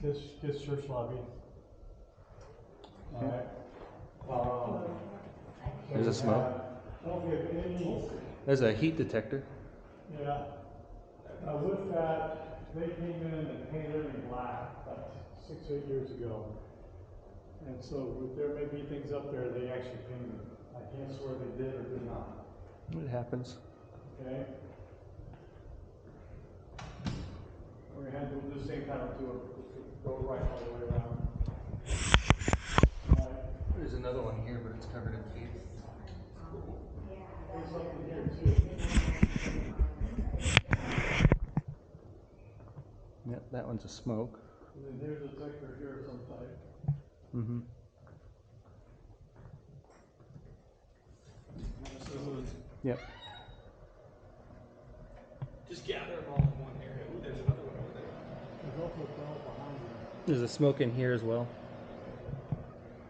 this church lobby. Alright. There's a smoke. There's a heat detector. Yeah. With that, they came in and painted everything black like 6 or 8 years ago. And so there may be things up there they actually painted. I can't swear they did or did not. It happens. Okay. We're going to do the same kind of go right all the way around. There's another one here, but it's covered in feet. There's something here too. Yep, that one's a smoke. And then here's a detector here of some type. Mm-hmm. Yep. Just gather them all in one area. Ooh, there's another one over there. There's also a bell behind you. There's a smoke in here as well.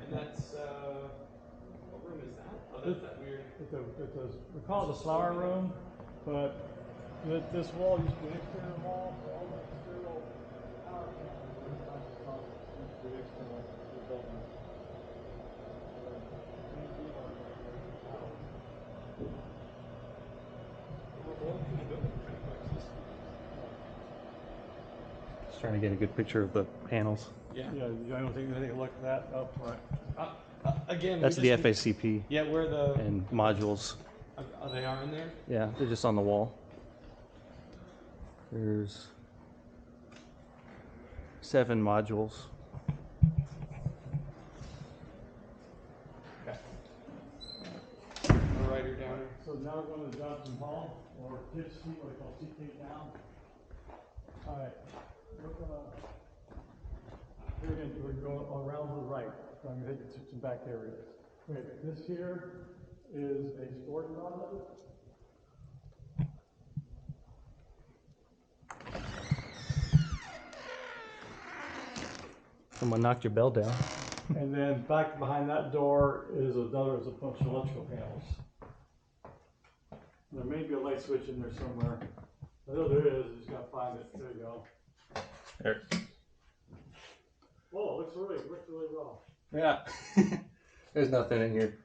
And that's, what room is that? Oh, that's that weird. We call it the flower room, but this wall used to be an external wall for all the external power panels. Used to be external to the building. Just trying to get a good picture of the panels. Yeah. Yeah, you don't think they look at that up? Right. Again, That's the FACP. Yeah, where the and modules. Oh, they are in there. Yeah, they're just on the wall. There's 7 modules. Okay. I'll write her down. So now we're going to Johnson Hall, or TIF Seat, what they call CK down. All right. Here again, we're going around to the right. So I'm going to take you to some back areas. Okay, this here is a storage closet. Someone knocked your bell down. And then back behind that door is a bunch of electrical panels. There may be a light switch in there somewhere. I know there is, you just gotta find it. There you go. There. Whoa, it works really well. Yeah. There's nothing in here.